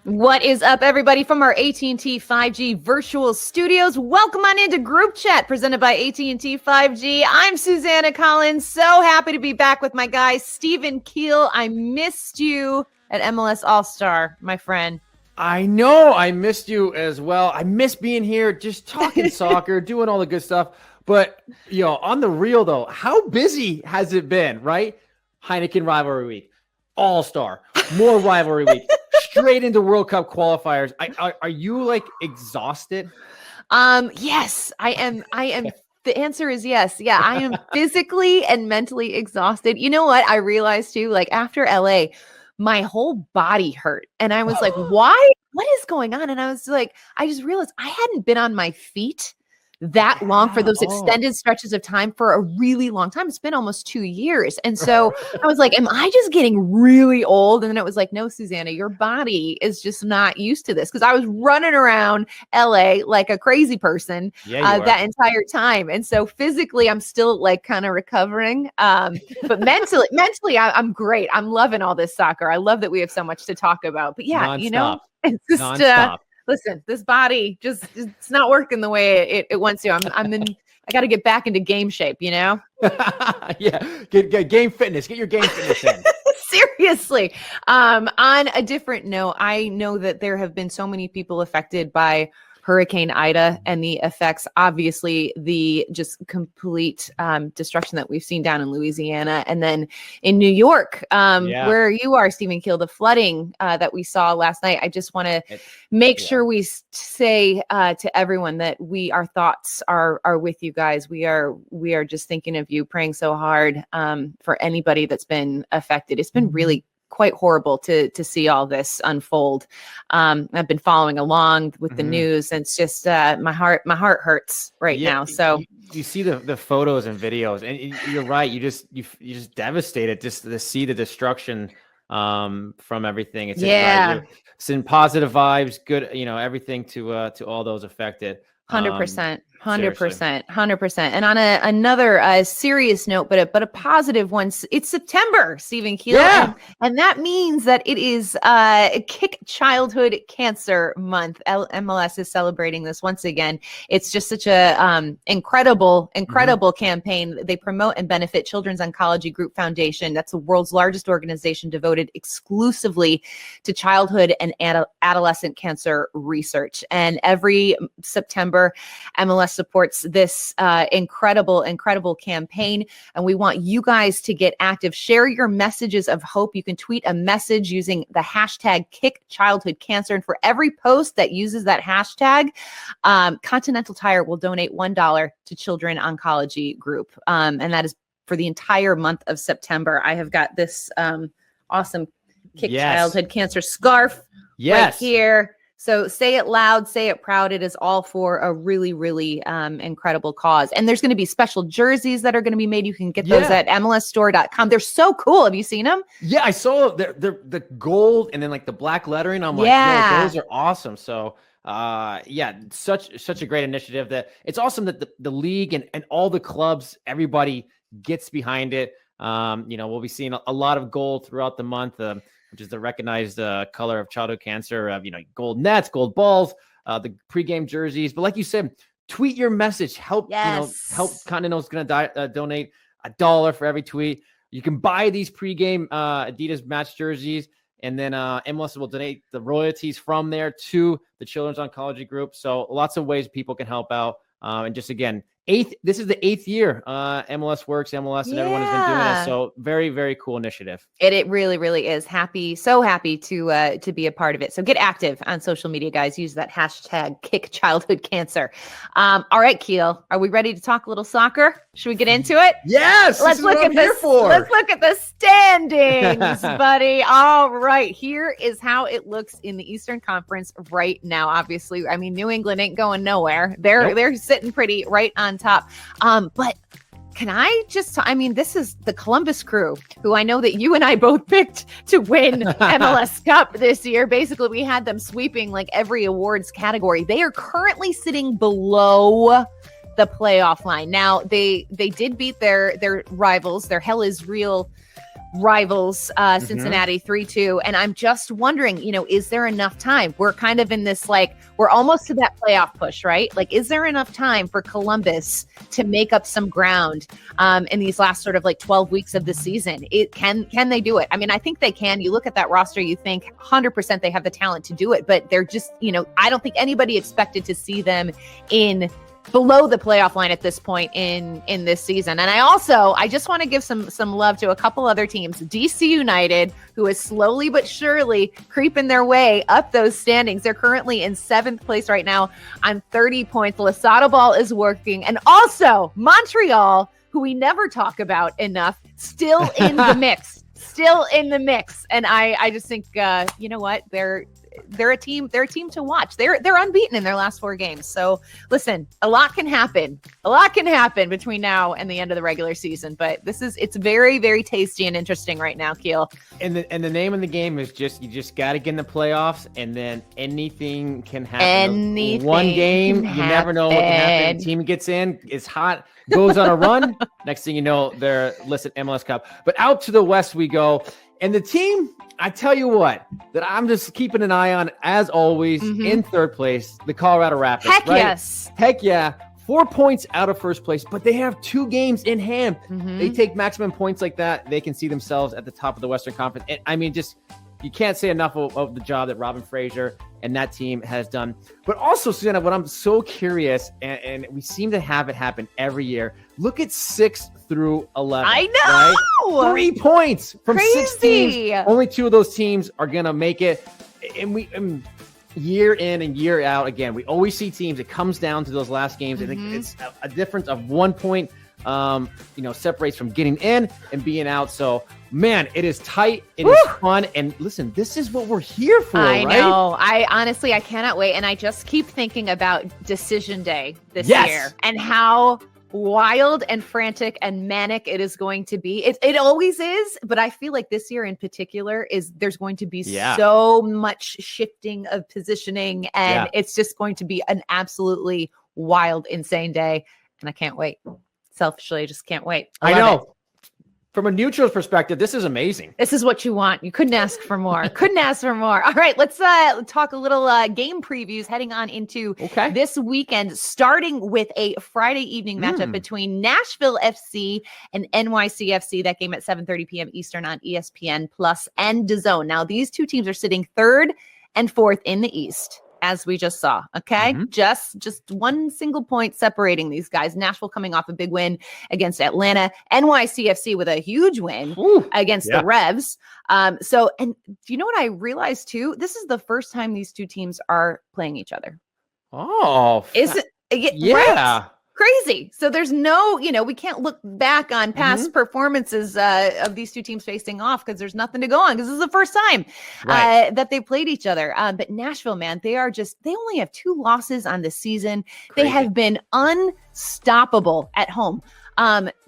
What is up, everybody, from our AT&T 5G virtual studios? Welcome on into Group Chat presented by AT&T 5G. I'm Susannah Collins. So happy to be back with my guy, Stephen Keel. I missed you at MLS All-Star, my friend. I know. I missed you as well. I miss being here, just talking soccer, doing all the good stuff. But, on the real, though, how busy has it been, right? Heineken Rivalry Week, All-Star, more Rivalry Week. Straight into World Cup qualifiers. Are you exhausted? Yes, I am. The answer is yes. Yeah, I am physically and mentally exhausted. You know what? I realized too, after LA, my whole body hurt. And I was like, why? What is going on? And I was like, I just realized I hadn't been on my feet that long for those extended stretches of time for a really long time. It's been almost 2 years. And so I was like, am I just getting really old? And then it was like, no, Susannah, your body is just not used to this. Cause I was running around LA like a crazy person that entire time. And so physically I'm still kind of recovering. But mentally I'm great. I'm loving all this soccer. I love that we have so much to talk about, but yeah, non-stop. It's just, non-stop. Listen, this body it's not working the way it wants to. I got to get back into game shape, Yeah. Get game fitness. Get your game fitness in. Seriously. On a different note, I know that there have been so many people affected by Hurricane Ida and the effects, obviously the just complete destruction that we've seen down in Louisiana and then in New York, where you are, Stephen Keel, the flooding that we saw last night. I just want to make sure we say to everyone that our thoughts are with you guys. We are just thinking of you, praying so hard for anybody that's been affected. It's been really quite horrible to see all this unfold. I've been following along with the news, and it's just my heart hurts now. So you see the photos and videos, and you're right. You just devastated just to see the destruction from everything. It's it's in positive vibes, good, everything to all those affected. 100%. 100%. And on another serious note, but a positive one, it's September, Stephen Keel. Yeah. And that means that it is Kick Childhood Cancer Month. MLS is celebrating this once again. It's just such a incredible campaign. They promote and benefit Children's Oncology Group Foundation. That's the world's largest organization devoted exclusively to childhood and adolescent cancer research. And every September, MLS supports this incredible campaign, and we want you guys to get active. Share your messages of hope. You can tweet a message using the hashtag #KickChildhoodCancer, and for every post that uses that hashtag, Continental Tire will donate $1 to Children Oncology Group, and that is for the entire month of September. I have got this awesome Kick Childhood Cancer scarf right here. So say it loud, say it proud. It is all for a really, really incredible cause. And there's going to be special jerseys that are going to be made. You can get those at MLSstore.com. They're so cool. Have you seen them? Yeah, I saw the gold and then the black lettering. I'm like, yo, those are awesome. So such a great initiative. That it's awesome that the league and all the clubs, everybody gets behind it. We'll be seeing a lot of gold throughout the month. Which is the recognized color of childhood cancer, gold nets, gold balls, the pregame jerseys. But like you said, tweet your message. Help Continental's going to donate $1 for every tweet. You can buy these pregame Adidas match jerseys, and then MLS will donate the royalties from there to the Children's Oncology Group. So lots of ways people can help out. And just again, this is the 8th year MLS Works, MLS, and everyone has been doing this. So very, very cool initiative. It really, really is. So happy to be a part of it. So get active on social media, guys. Use that hashtag #KickChildhoodCancer. All right, Keel, are we ready to talk a little soccer? Should we get into it? Yes. Let's look at this. Let's look at the standings, buddy. All right, here is how it looks in the Eastern Conference right now. Obviously, I mean, New England ain't going nowhere. They're sitting pretty right on top. But can I just, this is the Columbus Crew, who I know that you and I both picked to win MLS Cup this year. Basically, we had them sweeping every awards category. They are currently sitting below the playoff line. Now, they did beat their rivals, their Hell is Real rivals Cincinnati 3-2. And I'm just wondering, is there enough time? We're kind of in this, we're almost to that playoff push, right? Like, is there enough time for Columbus to make up some ground in these last sort of 12 weeks of the season? Can they do it? I mean, I think they can. You look at that roster, you think 100% they have the talent to do it, but they're just, I don't think anybody expected to see them in below the playoff line at this point in this season. And I just want to give some love to a couple other teams. DC United, who is slowly but surely creeping their way up those standings. They're currently in 7th place right now on 30 points. Lasada Ball is working. And also Montreal, who we never talk about enough, still in the mix. Still in the mix. And I just think, you know what? They're a team to watch. They're unbeaten in their last 4 games. So listen, a lot can happen between now and the end of the regular season, but it's very, very tasty and interesting right now, Keel. And the name of the game is you just got to get in the playoffs, and then anything can happen. One game, you never know what can happen. Team gets in, is hot, goes on a run. Next thing you know, they're listed MLS Cup. But out to the West we go. And the team, I tell you what, that I'm just keeping an eye on, as always, in 3rd place, the Colorado Rapids. Heck yes. Heck yeah. 4 points out of 1st place, but they have 2 games in hand. They take maximum points like that, they can see themselves at the top of the Western Conference. And, I mean, just you can't say enough of the job that Robin Fraser and that team has done. But also, Susannah, what I'm so curious, and we seem to have it happen every year, look at 6 through 11. I know! Right? 3 points from Crazy. 6 teams. Only 2 of those teams are going to make it. And year in and year out, again, we always see teams, it comes down to those last games. I think it's a difference of 1 point, separates from getting in and being out. So, man, it is tight. It is fun. And listen, this is what we're here for, right? I know. I cannot wait. And I just keep thinking about Decision Day this year and how wild and frantic and manic it is going to be. It always is, but I feel like this year in particular there's going to be so much shifting of positioning, and it's just going to be an absolutely wild, insane day. And I can't wait. Selfishly, I just can't wait. I know. From a neutral's perspective, this is amazing. This is what you want. You couldn't ask for more. All right, let's talk a little game previews heading on into this weekend, starting with a Friday evening matchup between Nashville FC and NYCFC. That game at 7:30 p.m. Eastern on ESPN Plus and DAZN. Now, these 2 teams are sitting 3rd and 4th in the East, as we just saw. Okay. Just 1 single point separating these guys. Nashville coming off a big win against Atlanta, NYCFC with a huge win against the Revs. And do you know what I realized too? This is the first time these 2 teams are playing each other. Oh, is it? Yeah. Right? Crazy. So there's no, we can't look back on past performances of these 2 teams facing off, because there's nothing to go on, because this is the first time that they played each other. But Nashville, man, they only have 2 losses on the season. Crazy. They have been unstoppable at home.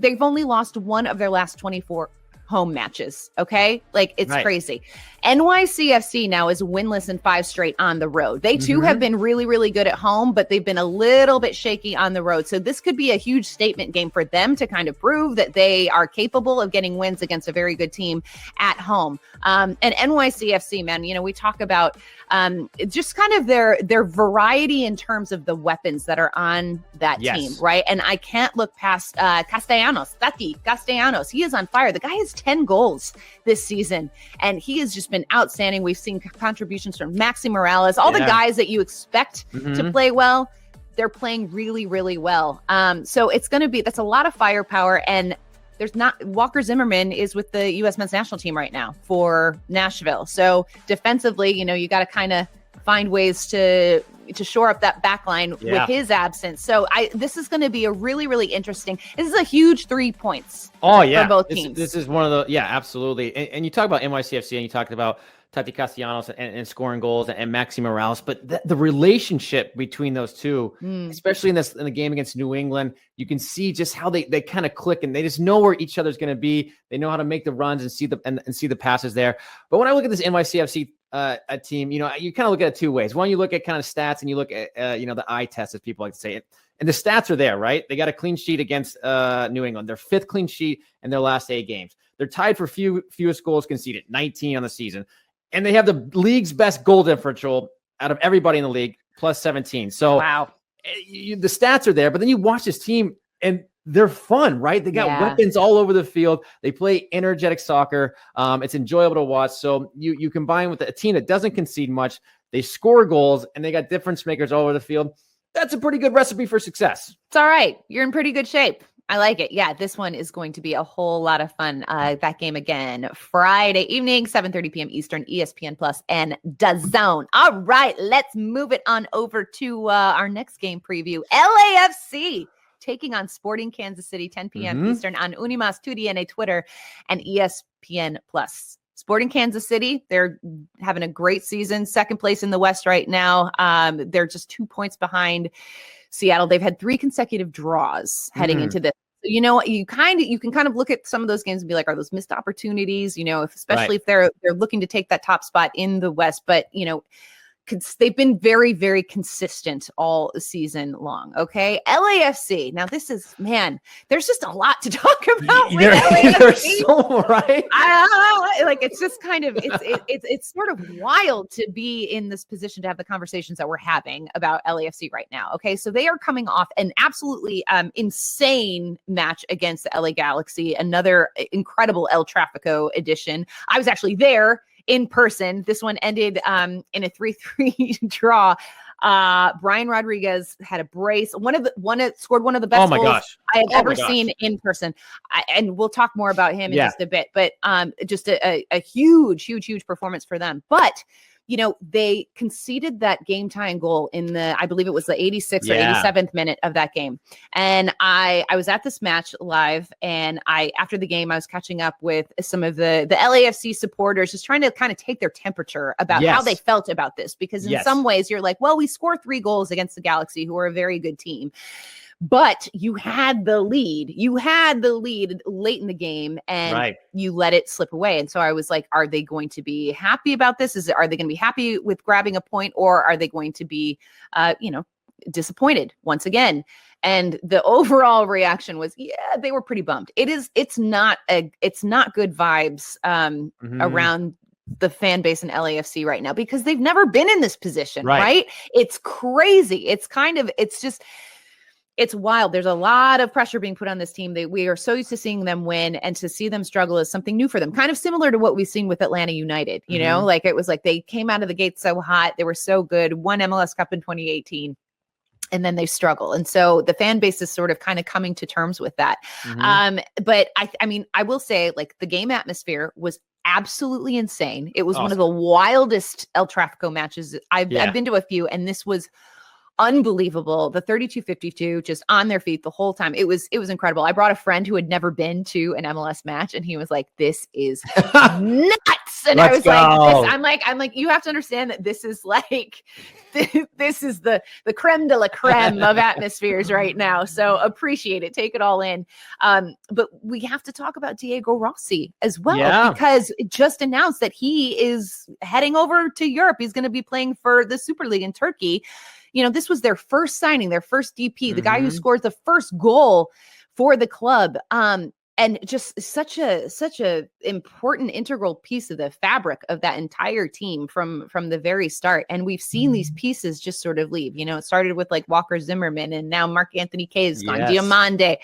They've only lost 1 of their last 24 home matches. Okay. It's crazy. NYCFC now is winless in 5 straight on the road. They too have been really, really good at home, but they've been a little bit shaky on the road. So this could be a huge statement game for them to kind of prove that they are capable of getting wins against a very good team at home. And NYCFC, man, we talk about just kind of their variety in terms of the weapons that are on that team, right? And I can't look past Tati Castellanos. He is on fire. The guy has 10 goals this season, and he has just been outstanding. We've seen contributions from Maxi Morales, all the guys that you expect to play well. They're playing really, really well. So it's going to be, that's a lot of firepower. And Walker Zimmerman is with the U.S. men's national team right now for Nashville. So defensively, you got to kind of find ways to shore up that back line with his absence. So this is going to be a really, really interesting. This is a huge 3 points. For both teams. This is one of the absolutely. And you talk about NYCFC, and you talked about Tati Castellanos and scoring goals and Maxi Morales, but the relationship between those 2, especially in the game against New England, you can see just how they kind of click, and they just know where each other's going to be. They know how to make the runs and see the passes there. But when I look at this NYCFC team, you kind of look at it 2 ways. One, you look at kind of stats, and you look at the eye test, as people like to say it. And the stats are there, right? They got a clean sheet against New England. Their 5th clean sheet in their last 8 games. They're tied for fewest goals conceded, 19 on the season. And they have the league's best goal differential out of everybody in the league, plus 17. So wow. The stats are there, but then you watch this team and they're fun, right? They got weapons all over the field. They play energetic soccer. It's enjoyable to watch. So you combine with a team that doesn't concede much. They score goals and they got difference makers all over the field. That's a pretty good recipe for success. It's all right. You're in pretty good shape. I like it. Yeah, this one is going to be a whole lot of fun. That game again, Friday evening, 7:30 p.m. Eastern, ESPN Plus and DAZN. All right, let's move it on over to our next game preview. LAFC taking on Sporting Kansas City, 10 p.m. Eastern on Unimas, 2DNA, Twitter, and ESPN Plus. Sporting Kansas City, they're having a great season, 2nd place in the West right now. They're just 2 points behind Seattle. They've had 3 consecutive draws heading into this. So, you know, you can kind of look at some of those games and be like, are those missed opportunities? You know, especially if they're looking to take that top spot in the West. But, you know, they've been very, very consistent all season long. Okay. LAFC. Now this is, man, there's just a lot to talk about. With LAFC. There's so, right. Like, it's just kind of, it's sort of wild to be in this position to have the conversations that we're having about LAFC right now. Okay. So they are coming off an absolutely insane match against the LA Galaxy, another incredible El Tráfico edition. I was actually there in person. This one ended in a 3-3 draw. Brian Rodriguez had a brace. Scored one of the best goals I have ever seen in person. And we'll talk more about him in just a bit. But just a huge performance for them. But you know, they conceded that game tying goal in I believe it was the 86th or 87th minute of that game. And I was at this match live, and after the game, I was catching up with some of the LAFC supporters, just trying to kind of take their temperature about how they felt about this. Because in some ways you're like, well, we scored 3 goals against the Galaxy, who are a very good team. But you had the lead. You had the lead late in the game, and you let it slip away. And so I was like, are they going to be happy about this? Are they going to be happy with grabbing a point, or are they going to be, disappointed once again? And the overall reaction was, they were pretty bummed. It's not good vibes around the fan base in LAFC right now, because they've never been in this position, right? It's crazy. It's wild. There's a lot of pressure being put on this team. We are so used to seeing them win, and to see them struggle is something new for them. Kind of similar to what we've seen with Atlanta United, you know, like it was like they came out of the gate so hot. They were so good, won MLS Cup in 2018. And then they struggle. And so the fan base is sort of kind of coming to terms with that. But I mean, I will say, like, the game atmosphere was absolutely insane. It was one of the wildest El Tráfico matches. I've been to a few, and this was unbelievable. The 32-52 just on their feet the whole time. It was incredible. I brought a friend who had never been to an MLS match, and he was like, this is nuts. And I was I'm like, you have to understand that this is like, this is the creme de la creme of atmospheres right now. So appreciate it. Take it all in. But we have to talk about Diego Rossi as well, because it just announced that he is heading over to Europe. He's going to be playing for the Super League in Turkey. You know, this was their first signing, their first DP, the guy who scores the first goal for the club. And just such a important integral piece of the fabric of that entire team from the very start. And we've seen these pieces just sort of leave. You know, it started with like Walker Zimmerman, and now Mark Anthony Kaye is gone. Diamande.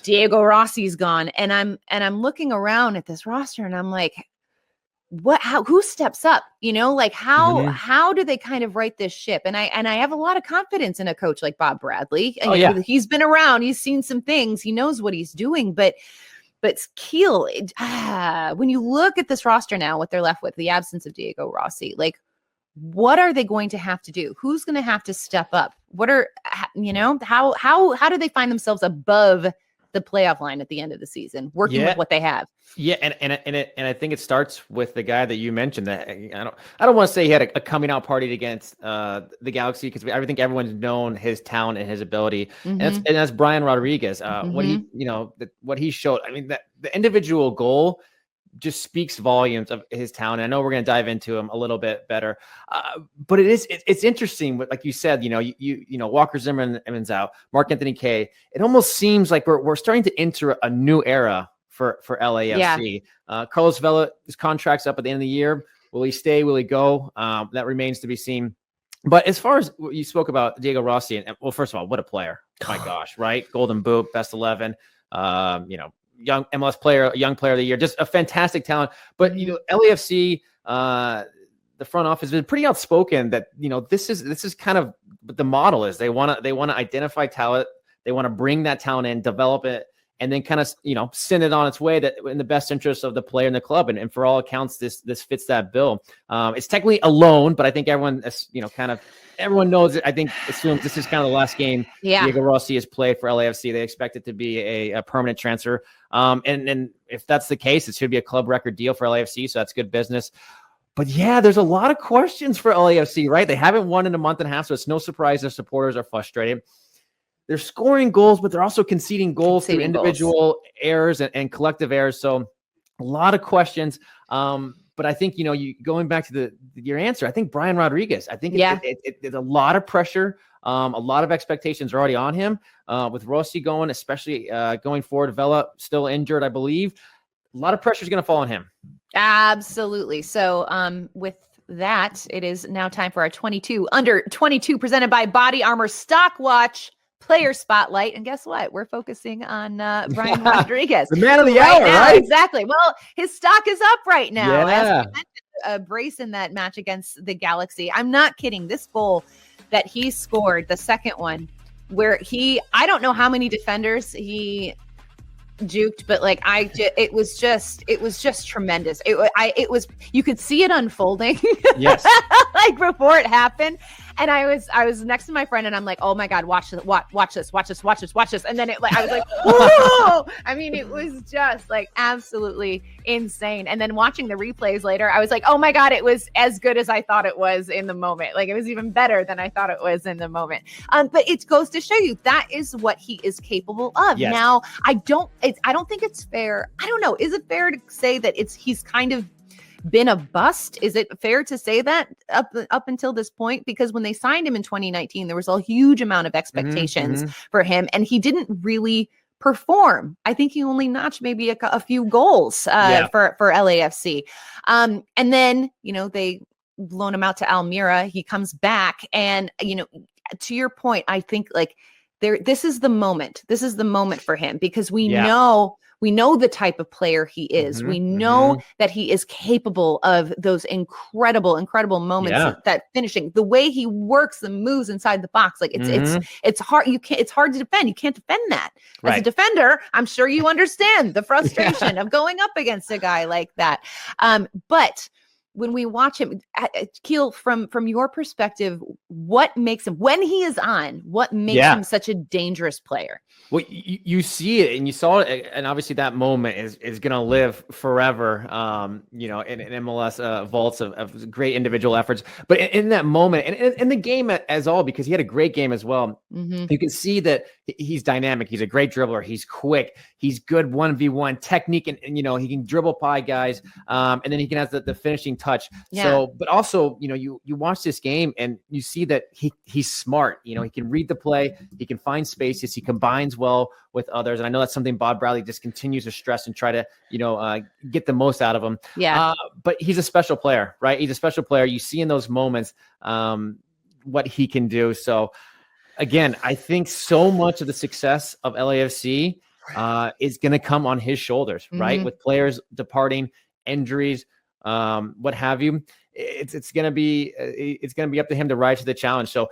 Diego Rossi's gone. And I'm looking around at this roster, and I'm like, who steps up, you know, like how do they kind of right this ship? And I have a lot of confidence in a coach like Bob Bradley. He's been around, he's seen some things, he knows what he's doing, but Keel, when you look at this roster now, what they're left with, the absence of Diego Rossi, like, what are they going to have to do? Who's going to have to step up? How do they find themselves above the playoff line at the end of the season, working with what they have? And I think it starts with the guy that you mentioned. That I don't want to say he had a coming out party against the Galaxy, because I think everyone's known his talent and his ability, and that's Brian Rodriguez. What he showed. I mean, the individual goal just speaks volumes of his talent. I know we're going to dive into him a little bit better, but it's interesting. Like you said, you know, Walker Zimmerman's out, Mark Anthony Kaye. It almost seems like we're starting to enter a new era for LAFC. Carlos Vela, his contract's up at the end of the year. Will he stay? Will he go? That remains to be seen. But as far as what you spoke about Diego Rossi, and well, first of all, what a player! My gosh, right? Golden Boot, best 11. You know, young MLS player, young player of the year, just a fantastic talent. But you know, LAFC, the front office has been pretty outspoken that, you know, this is kind of what the model is. They want to identify talent, they want to bring that talent in, develop it, and then kind of, you know, send it on its way, that in the best interest of the player and the club. And for all accounts, this fits that bill. It's technically a loan, but I think everyone, you know, everyone knows it. I think assumes this is kind of the last game Diego Rossi has played for LAFC. They expect it to be a permanent transfer. And if that's the case, it should be a club record deal for LAFC. So that's good business. But yeah, there's a lot of questions for LAFC, right? They haven't won in a month and a half, so it's no surprise their supporters are frustrated. They're scoring goals, but they're also conceding goals through individual errors and collective errors. So a lot of questions. But I think, you know, going back to your answer, I think Brian Rodriguez, I think it's a lot of pressure. A lot of expectations are already on him with Rossi going, especially going forward. Vela still injured, I believe. A lot of pressure is going to fall on him. Absolutely. So with that, it is now time for our 22 under 22 presented by Body Armor Stock Watch Player Spotlight. And guess what? We're focusing on Brian Rodriguez. The man of the hour, now, right? Exactly. Well, his stock is up right now. Yeah. As we mentioned, a brace in that match against the Galaxy. I'm not kidding. This goal that he scored, the second one, where I don't know how many defenders he juked, but like it was just tremendous. It was you could see it unfolding. Yes. Like before it happened. And I was next to my friend and I'm like, oh my God, watch this. And then I was like, whoa! I mean, it was just like absolutely insane. And then watching the replays later, I was like, oh my God, it was as good as I thought it was in the moment. Like it was even better than I thought it was in the moment. But it goes to show you that is what he is capable of. Yes. Now, I don't think it's fair. I don't know. Is it fair to say that he's kind of been a bust? Is it fair to say that up until this point? Because when they signed him in 2019, there was a huge amount of expectations for him, and he didn't really perform. I think he only notched maybe a few goals for LAFC. And then, you know, they loan him out to Almira. He comes back, and, you know, to your point, I think like this is the moment. This is the moment for him because we know the type of player he is. We know that he is capable of those incredible moments, that finishing, the way he works the moves inside the box. Like it's hard. It's hard to defend. You can't defend that as a defender. I'm sure you understand the frustration of going up against a guy like that. But when we watch him, Keel, from your perspective, what makes him, when he is on, what makes him such a dangerous player? Well, you see it and you saw it, and obviously that moment is going to live forever, you know, in MLS vaults of great individual efforts. But in that moment, and in the game as all, because he had a great game as well, you can see that he's dynamic. He's a great dribbler. He's quick. He's good 1v1 technique, and you know, he can dribble by guys, and then he can have the finishing touch. So, but also, you know, you watch this game and you see that he's smart. You know, he can read the play. He can find spaces. He combines well with others. And I know that's something Bob Bradley just continues to stress and try to, you know, get the most out of him. But he's a special player, right? He's a special player. You see in those moments what he can do. So again, I think so much of the success of LAFC is going to come on his shoulders, right? With players departing, injuries, what have you. It's going to be up to him to rise to the challenge. So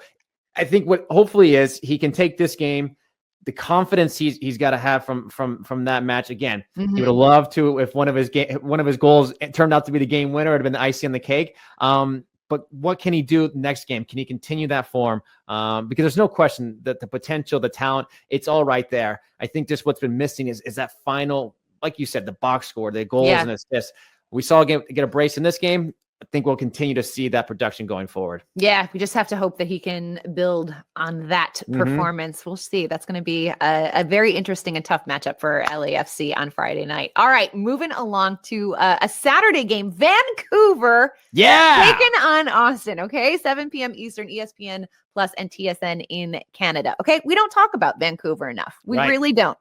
I think what hopefully is he can take this game, the confidence he's got to have from that match. Again, he would have loved to, if one of his goals turned out to be the game winner, it'd have been the icing on the cake. But what can he do next game? Can he continue that form? Because there's no question that the potential, the talent, it's all right there. I think just what's been missing is that final, like you said, the box score, the goals and assists. We saw get a brace in this game. I think we'll continue to see that production going forward. Yeah, we just have to hope that he can build on that performance. We'll see. That's going to be a very interesting and tough matchup for LAFC on Friday night. All right, moving along to a Saturday game, Vancouver taking on Austin, okay? 7 p.m. Eastern, ESPN Plus and TSN in Canada. Okay, we don't talk about Vancouver enough. We really don't.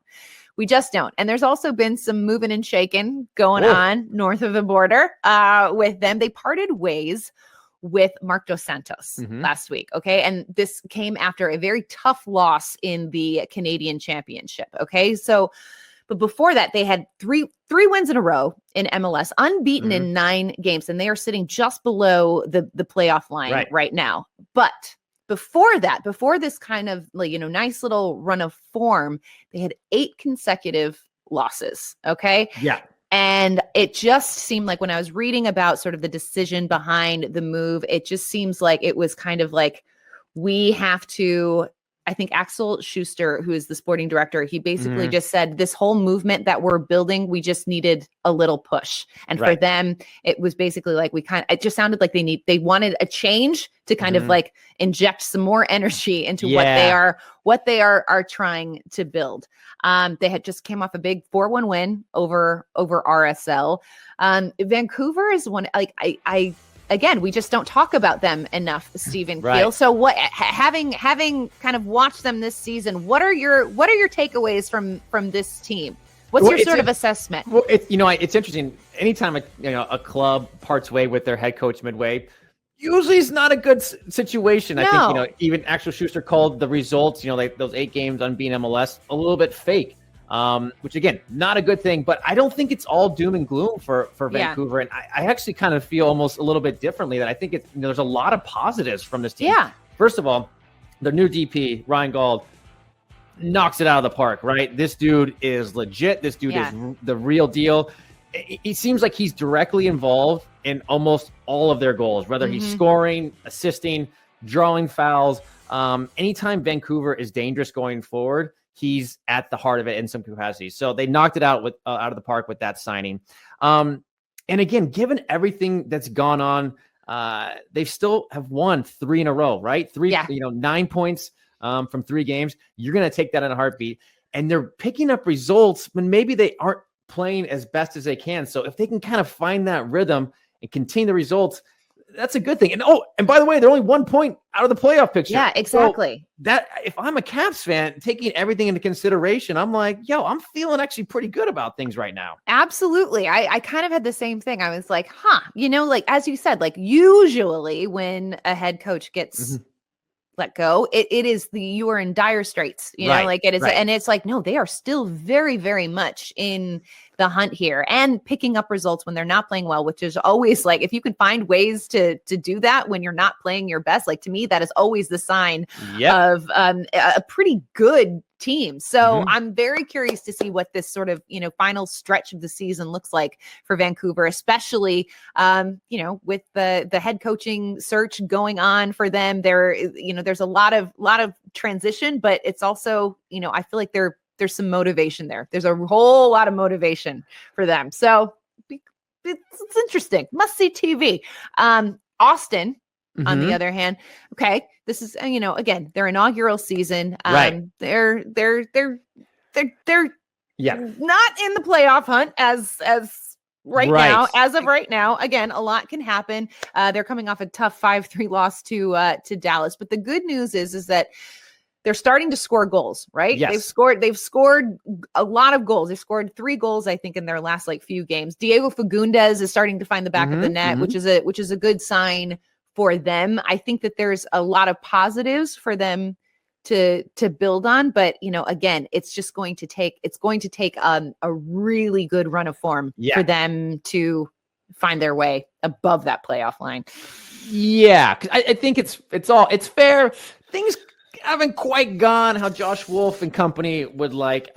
We just don't. And there's also been some moving and shaking going on north of the border with them. They parted ways with Marc Dos Santos last week. Okay. And this came after a very tough loss in the Canadian Championship. Okay. So, but before that, they had three wins in a row in MLS, unbeaten in 9 games. And they are sitting just below the playoff line right now. But before that, before this kind of nice little run of form, they had 8 consecutive losses. Okay. Yeah. And it just seemed like when I was reading about sort of the decision behind the move, it just seems like it was kind of like, we have to, I think Axel Schuster, who is the sporting director, he basically just said this whole movement that we're building, we just needed a little push. And for them, it was basically like it just sounded like they wanted a change to kind of like inject some more energy into what they are trying to build. They had just came off a big 4-1 win over RSL. Vancouver is one, like again, we just don't talk about them enough, Stephen Keel. So what, having kind of watched them this season, what are your takeaways from this team? What's your sort of assessment? Well, it's interesting. Anytime a club parts way with their head coach midway, usually it's not a good situation. No. I think, even Axel Schuster called the results, like those 8 games unbeaten MLS, a little bit fake. Which again, not a good thing, but I don't think it's all doom and gloom for Vancouver. And I actually kind of feel almost a little bit differently, that I think there's a lot of positives from this team. Yeah. First of all, their new DP, Ryan Gauld, knocks it out of the park, right? This dude is legit. This dude is the real deal. It seems like he's directly involved in almost all of their goals, whether he's scoring, assisting, drawing fouls. Anytime Vancouver is dangerous going forward, he's at the heart of it in some capacity. So they knocked it out out of the park with that signing. And again, given everything that's gone on, they still have won 3 in a row, right? 9 points from 3 games. You're going to take that in a heartbeat. And they're picking up results when maybe they aren't playing as best as they can. So if they can kind of find that rhythm and continue the results, that's a good thing. And by the way, they're only 1 point out of the playoff picture. Yeah, exactly. So that if I'm a Caps fan, taking everything into consideration, I'm like, I'm feeling actually pretty good about things right now. Absolutely. I kind of had the same thing. I was like, like, as you said, like usually when a head coach gets let go, it is you are in dire straits, like it is. And it's like, no, they are still very, very much in the hunt here and picking up results when they're not playing well, which is always like, if you can find ways to do that when you're not playing your best, like to me, that is always the sign of a pretty good team. So I'm very curious to see what this sort of, final stretch of the season looks like for Vancouver, especially, with the head coaching search going on for them. There's a lot of transition, but it's also, I feel like there's some motivation there. There's a whole lot of motivation for them. So it's interesting. Must see TV. Austin, on the other hand, okay, this is, again, their inaugural season. They're not in the playoff hunt as now, as of right now. Again, a lot can happen. They're coming off a tough 5-3 loss to Dallas. But the good news is that they're starting to score goals, right? Yes. They've scored a lot of goals. They've scored 3 goals, I think, in their last few games. Diego Fagundes is starting to find the back of the net, which is a good sign for them. I think that there's a lot of positives for them to build on, but again, it's just going to take a really good run of form for them to find their way above that playoff line. Yeah, 'cause I think it's fair. Things haven't quite gone how Josh Wolf and company would like.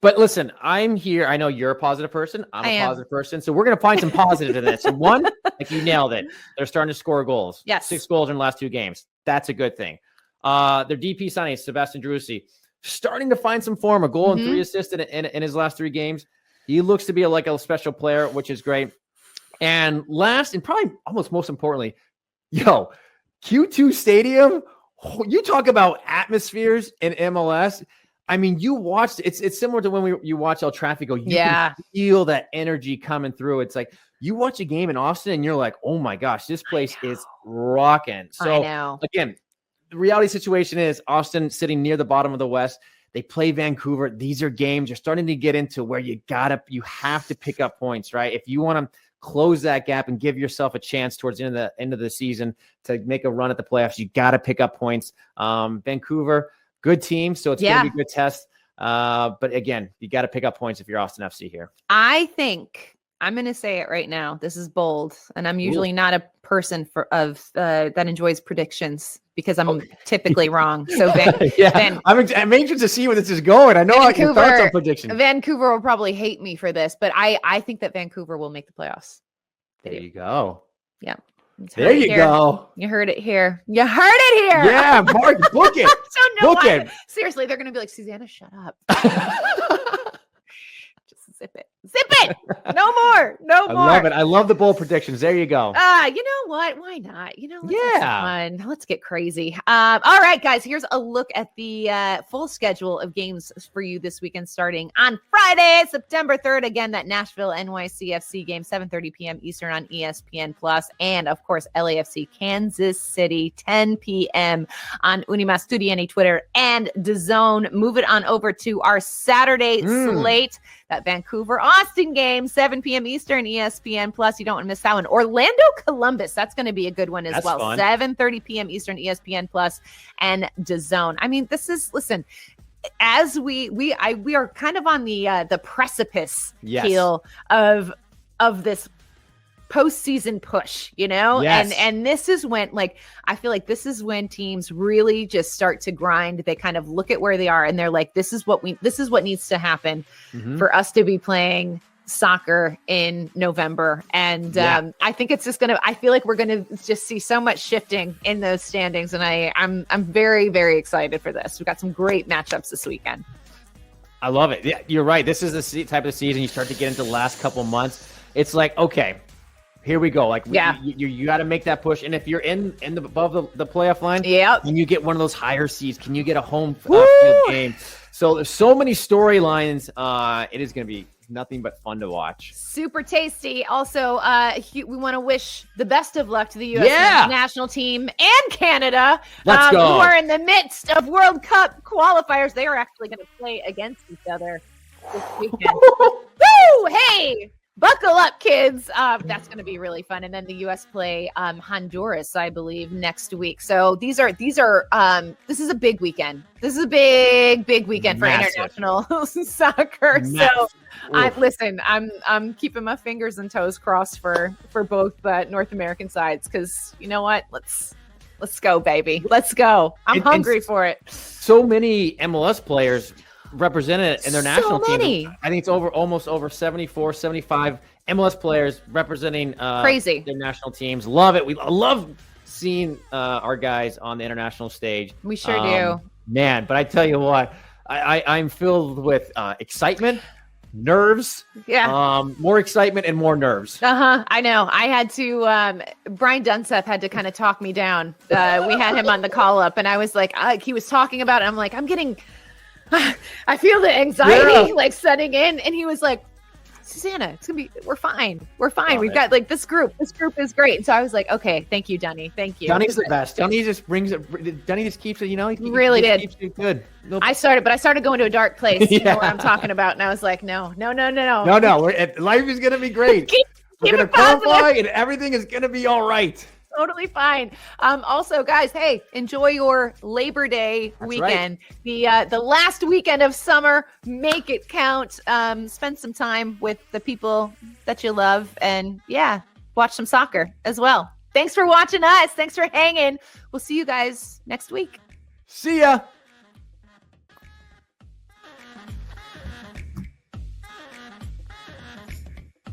But listen, I'm here. I know you're a positive person. I'm a positive person. So we're going to find some positive in this. And one, like you nailed it. They're starting to score goals. Yes. 6 goals in the last 2 games. That's a good thing. Their DP signing, Sebastian Drusi, starting to find some form, a goal and 3 assists in his last 3 games. He looks to be like a special player, which is great. And last, and probably almost most importantly, Q2 Stadium, you talk about atmospheres in MLS. I mean, you watched, it's similar to when you watch El Tráfico. You can feel that energy coming through. It's like you watch a game in Austin and you're like, oh my gosh, this place is rocking. So again, the reality situation is Austin sitting near the bottom of the West. They play Vancouver. These are games you're starting to get into where you have to pick up points, right? If you want to close that gap and give yourself a chance towards the end of the season to make a run at the playoffs, you got to pick up points. Vancouver, good team, so it's going to be a good test. But again, you got to pick up points if you're Austin FC here. I think I'm going to say it right now. This is bold, and I'm usually not a person that enjoys predictions because I'm typically wrong. So I'm anxious to see where this is going. I know I can thoughts on predictions. Vancouver will probably hate me for this, but I think that Vancouver will make the playoffs. There you go. Yeah. There you go. You heard it here. You heard it here. Yeah, Mark, book it. Book it. Seriously, they're going to be like, Susannah, shut up. Just zip it. Zip it. No more. No more. I love it. I love the bold predictions. There you go. You know what? Why not? Let's have fun. Let's get crazy. All right, guys, here's a look at the full schedule of games for you this weekend, starting on Friday, September 3rd. Again, that Nashville NYCFC game, 7:30 p.m. Eastern on ESPN Plus. And of course, LAFC Kansas City, 10 p.m. on Unimas Studiani Twitter and DAZN. Move it on over to our Saturday slate. That Vancouver Austin game, 7 p.m. Eastern, ESPN Plus. You don't want to miss that one. Orlando Columbus, that's going to be a good one as well. 7:30 p.m. Eastern, ESPN Plus and DAZN. I mean, this is, listen, as we are kind of on the precipice, Keel, of this postseason push, and this is when, I feel like this is when teams really just start to grind. They kind of look at where they are and they're like, this is what needs to happen for us to be playing soccer in November. And I think it's just I feel like we're gonna just see so much shifting in those standings, and I'm very, very excited for this. We've got some great matchups this weekend. I love it. Yeah, you're right. This is the type of season you start to get into the last couple months. It's like, okay, here we go. You got to make that push. And if you're above the playoff line, and you get one of those higher seeds, can you get a home field game? So there's so many storylines. It is going to be nothing but fun to watch. Super tasty. Also, we want to wish the best of luck to the U.S. national team and Canada, Let's go. who are in the midst of World Cup qualifiers. They are actually going to play against each other this weekend. Woo! Hey! Buckle up, kids. That's going to be really fun. And then the U.S. play Honduras, I believe, next week. So this is a big weekend. This is a big weekend for international soccer. So I'm keeping my fingers and toes crossed for both North American sides, because you know what? Let's go, baby. Let's go. I'm hungry for it. So many MLS players represented in their national team. I think it's almost over 74, 75 MLS players representing crazy their national teams. Love it. We love seeing our guys on the international stage. We sure do, man. But I tell you what, I'm filled with excitement, nerves, more excitement and more nerves. I know. I had to Brian Dunseth had to kind of talk me down. We had him on the call up, and I was like, he was talking about it. I'm like, I feel the anxiety setting in, and he was like, Susannah, we're fine. We've got this group is great. And so I was like, okay, thank you, Dunny. Thank you. Dunny's the best. Dunny just brings it. Dunny just keeps it, he really did. Keeps it good. Nope. I started going to a dark place. You know what I'm talking about. And I was like, no. Life is going to be great. We're going to qualify and everything is going to be all right. Totally fine. Also, guys, hey, enjoy your Labor Day weekend. Right. The last weekend of summer. Make it count. Spend some time with the people that you love, and watch some soccer as well. Thanks for watching us. Thanks for hanging. We'll see you guys next week. See ya.